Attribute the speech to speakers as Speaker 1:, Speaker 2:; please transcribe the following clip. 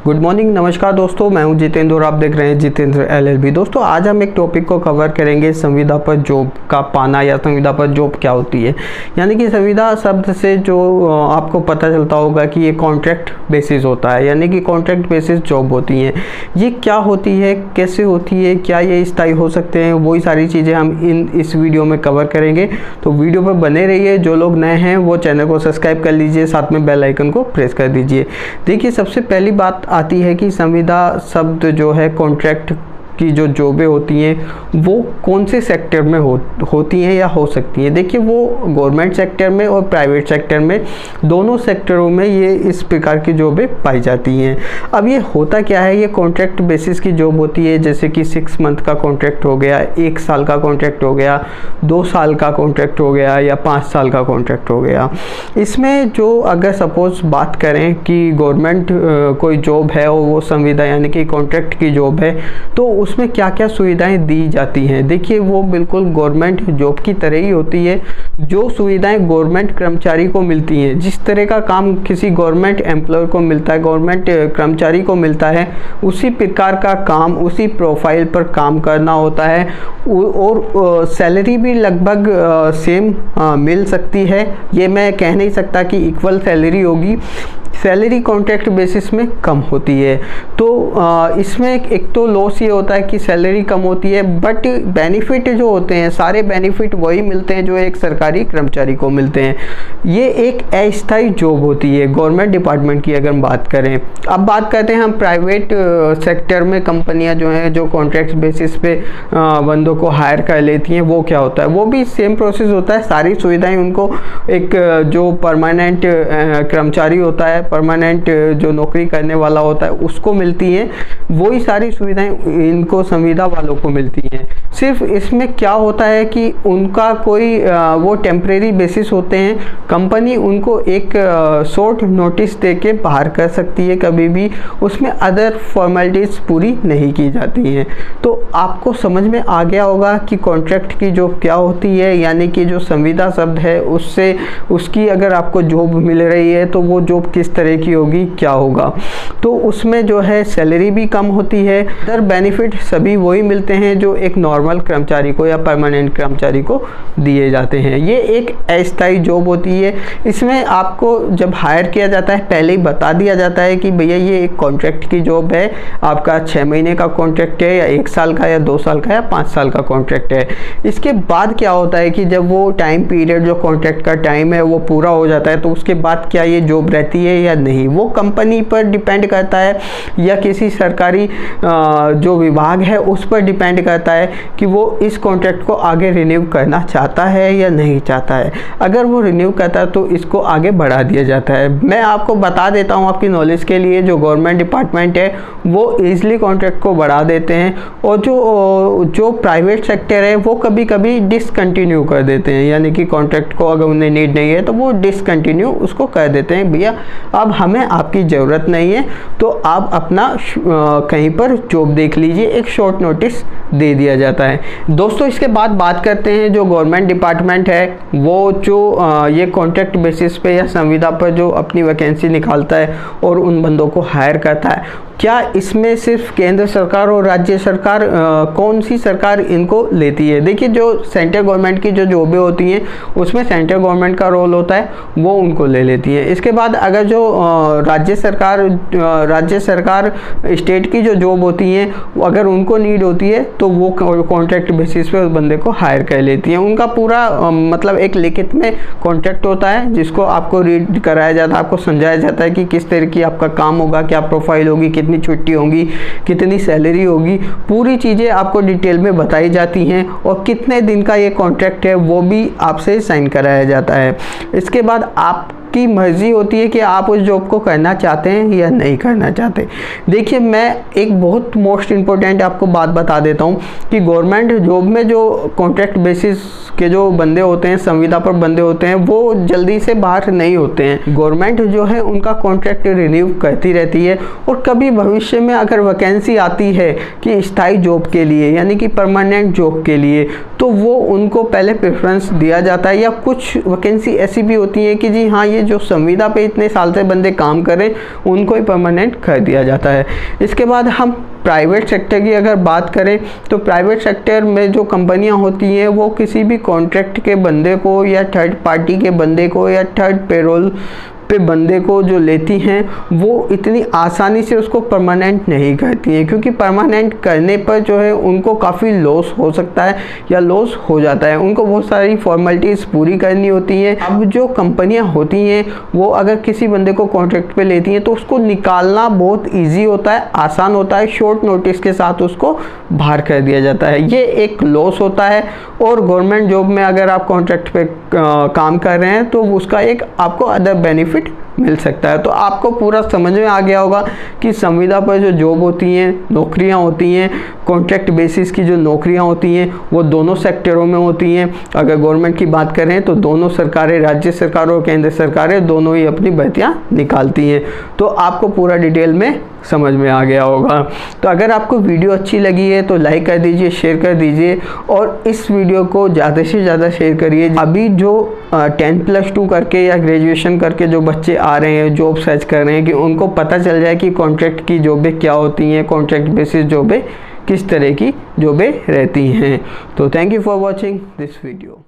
Speaker 1: Good morning, नमस्कार दोस्तों, मैं हूं जितेंद्र और आप देख रहे हैं जितेंद्र LLB। दोस्तों आज हम एक टॉपिक को कवर करेंगे, संविदा पर जॉब का पाना या संविदा पर जॉब क्या होती है। यानी कि संविदा शब्द से जो आपको पता चलता होगा कि ये कॉन्ट्रैक्ट बेसिस होता है, यानी कि कॉन्ट्रैक्ट बेसिस जॉब होती हैं। ये क्या होती है, कैसे होती है, क्या ये स्थायी हो सकते हैं, वही सारी चीज़ें हम इस वीडियो में कवर करेंगे। तो वीडियो पर बने रहिए। जो लोग नए हैं वो चैनल को सब्सक्राइब कर लीजिए, साथ में बेल आइकन को प्रेस कर दीजिए। देखिए, सबसे पहली बात आती है कि संविदा शब्द जो है कॉन्ट्रैक्ट की जो जॉबें होती हैं वो कौन से सेक्टर में होती हैं या हो सकती हैं। देखिए, वो गवर्नमेंट सेक्टर में और प्राइवेट सेक्टर में, दोनों सेक्टरों में ये इस प्रकार की जॉबें पाई जाती हैं। अब ये होता क्या है, ये कॉन्ट्रैक्ट बेसिस की जॉब होती है, जैसे कि 6 मंथ का कॉन्ट्रैक्ट हो गया, 1 साल का कॉन्ट्रैक्ट हो गया, 2 साल का कॉन्ट्रैक्ट हो गया या 5 साल का कॉन्ट्रैक्ट हो गया। इसमें जो अगर सपोज बात करें कि गवर्नमेंट कोई जॉब है और वो संविदा यानी कि कॉन्ट्रैक्ट की जॉब है, तो उसमें क्या क्या सुविधाएं दी जाती हैं। देखिए, वो बिल्कुल गवर्नमेंट जॉब की तरह ही होती है। जो सुविधाएं गवर्नमेंट कर्मचारी को मिलती हैं, जिस तरह का काम किसी गवर्नमेंट एम्प्लॉय को मिलता है, गवर्नमेंट कर्मचारी को मिलता है, उसी प्रकार का काम, उसी प्रोफाइल पर काम करना होता है और सैलरी भी लगभग सेम मिल सकती है। ये मैं कह नहीं सकता कि इक्वल सैलरी होगी, सैलरी कॉन्ट्रैक्ट बेसिस में कम होती है। तो इसमें एक तो लॉस ये होता है कि सैलरी कम होती है, बट बेनिफिट जो होते हैं, सारे बेनिफिट वही मिलते हैं जो एक सरकारी कर्मचारी को मिलते हैं। ये एक अस्थायी जॉब होती है गवर्नमेंट डिपार्टमेंट की अगर हम बात करें। अब बात करते हैं हम प्राइवेट सेक्टर में, कंपनियां जो हैं जो कॉन्ट्रैक्ट बेसिस पे बंदों को हायर कर लेती हैं, वो क्या होता है, वो भी सेम प्रोसेस होता है। सारी सुविधाएं उनको एक जो परमानेंट कर्मचारी होता है, परमानेंट जो नौकरी करने वाला होता है, उसको मिलती हैं। वही सारी सुविधाएं इनको संविदा वालों को मिलती हैं। सिर्फ इसमें क्या होता है कि उनका कोई वो टेम्परेरी बेसिस होते हैं। कंपनी उनको एक शॉर्ट नोटिस देके बाहर कर सकती है कभी भी, उसमें अदर फॉर्मेलिटीज़ पूरी नहीं की जाती हैं। तो आपको समझ में आ गया होगा कि कॉन्ट्रैक्ट की जॉब क्या होती है, यानी कि जो संविदा शब्द है उससे उसकी अगर आपको जॉब मिल रही है तो वो जॉब किस तरह की होगी, क्या होगा। तो उसमें जो है सैलरी भी कम होती है, अदर बेनिफिट सभी वही मिलते हैं जो एक नॉर्मल कर्मचारी को या परमानेंट कर्मचारी को दिए जाते हैं। ये एक अस्थायी जॉब होती है। इसमें आपको जब हायर किया जाता है पहले ही बता दिया जाता है कि भैया ये एक कॉन्ट्रैक्ट की जॉब है, आपका 6 महीने का कॉन्ट्रैक्ट है या 1 साल का या 2 साल का या 5 साल का कॉन्ट्रैक्ट है। इसके बाद क्या होता है कि जब वो टाइम पीरियड जो कॉन्ट्रैक्ट का टाइम है वो पूरा हो जाता है, तो उसके बाद क्या ये जॉब रहती है या नहीं, वो कंपनी पर डिपेंड करता है या किसी सरकारी जो विभाग है उस पर डिपेंड करता है कि वो इस कॉन्ट्रैक्ट को आगे रिन्यू करना चाहता है या नहीं चाहता है। अगर वो रिन्यू करता है तो इसको आगे बढ़ा दिया जाता है। मैं आपको बता देता हूँ आपकी नॉलेज के लिए, जो गवर्नमेंट डिपार्टमेंट है वो ईजिली कॉन्ट्रैक्ट को बढ़ा देते हैं, और जो प्राइवेट सेक्टर है वो कभी कभी डिसकंटिन्यू कर देते हैं। यानी कि कॉन्ट्रैक्ट को अगर उन्हें नीड नहीं है तो वो डिसकंटिन्यू उसको कर देते हैं, भैया अब हमें आपकी ज़रूरत नहीं है, तो आप अपना कहीं पर जॉब देख लीजिए, एक शॉर्ट नोटिस दे दिया जाता है। दोस्तों इसके बाद बात करते हैं जो गवर्नमेंट डिपार्टमेंट है वो जो ये कॉन्ट्रैक्ट बेसिस पे या संविदा पर जो अपनी वैकेंसी निकालता है और उन बंदों को हायर करता है। क्या इसमें सिर्फ केंद्र सरकार और राज्य सरकार, कौन सी सरकार इनको लेती है। देखिए, जो सेंट्रल गवर्नमेंट की जो जॉबें होती हैं उसमें सेंट्रल गवर्नमेंट का रोल होता है, वो उनको ले लेती है। इसके बाद अगर जो राज्य सरकार स्टेट की जो जॉब होती हैं अगर उनको नीड होती है तो वो कॉन्ट्रैक्ट बेसिस पे उस बंदे को हायर कर लेती हैं। उनका पूरा मतलब एक लिखित में कॉन्ट्रैक्ट होता है जिसको आपको रीड कराया जाता है, आपको समझाया जाता है कि किस तरह की आपका काम होगा, क्या प्रोफाइल होगी, कितनी छुट्टी होगी, कितनी सैलरी होगी, पूरी चीज़ें आपको डिटेल में बताई जाती हैं, और कितने दिन का ये कॉन्ट्रैक्ट है वो भी आपसे साइन कराया जाता है। इसके बाद आपकी मर्जी होती है कि आप उस जॉब को करना चाहते हैं या नहीं करना चाहते। देखिए, मैं एक बहुत मोस्ट इम्पोर्टेंट आपको बात बता देता हूँ कि गवर्नमेंट जॉब में जो कॉन्ट्रैक्ट बेसिस के जो बंदे होते हैं, संविदा पर बंदे होते हैं, वो जल्दी से बाहर नहीं होते हैं। गवर्नमेंट जो है उनका कॉन्ट्रैक्ट रिन्यू करती रहती है, और कभी भविष्य में अगर वैकेंसी आती है कि स्थायी जॉब के लिए यानी कि परमानेंट जॉब के लिए, तो वो उनको पहले प्रेफरेंस दिया जाता है। या कुछ वैकेंसी ऐसी भी होती है कि जी हाँ, ये जो संविदा पे इतने साल से बंदे काम करें उनको ही परमानेंट कर दिया जाता है। इसके बाद हम प्राइवेट सेक्टर की अगर बात करें तो प्राइवेट सेक्टर में जो कंपनियां होती हैं वो किसी भी कॉन्ट्रैक्ट के बंदे को या थर्ड पार्टी के बंदे को या थर्ड पेरोल पे बंदे को जो लेती हैं वो इतनी आसानी से उसको परमानेंट नहीं करती हैं, क्योंकि परमानेंट करने पर जो है उनको काफ़ी लॉस हो सकता है या लॉस हो जाता है। उनको बहुत सारी फॉर्मेलिटीज़ पूरी करनी होती हैं। अब जो कंपनियां होती हैं वो अगर किसी बंदे को कॉन्ट्रैक्ट पे लेती हैं तो उसको निकालना बहुत ईजी होता है, आसान होता है, शॉर्ट नोटिस के साथ उसको बाहर कर दिया जाता है। ये एक लॉस होता है। और गवर्नमेंट जॉब में अगर आप कॉन्ट्रैक्ट पे काम कर रहे हैं तो उसका एक आपको अदर बेनिफिट मिल सकता है। तो आपको पूरा समझ में आ गया होगा कि संविदा पर जो जॉब होती हैं, नौकरियां होती हैं, कॉन्ट्रैक्ट बेसिस की जो नौकरियां होती हैं वो दोनों सेक्टरों में होती हैं। अगर गवर्नमेंट की बात करें तो दोनों सरकारें, राज्य सरकार और केंद्र सरकारें दोनों ही अपनी भर्तियां निकालती हैं। तो आपको पूरा डिटेल में समझ में आ गया होगा। तो अगर आपको वीडियो अच्छी लगी है तो लाइक कर दीजिए, शेयर कर दीजिए और इस वीडियो को ज़्यादा से ज़्यादा शेयर करिए। अभी जो 10+2 करके या ग्रेजुएशन करके जो बच्चे आ रहे हैं, जॉब सर्च कर रहे हैं, कि उनको पता चल जाए कि कॉन्ट्रैक्ट की जॉबें क्या होती हैं, कॉन्ट्रैक्ट बेसिस जॉबें किस तरह की जॉबें रहती हैं। तो thank you for watching this video.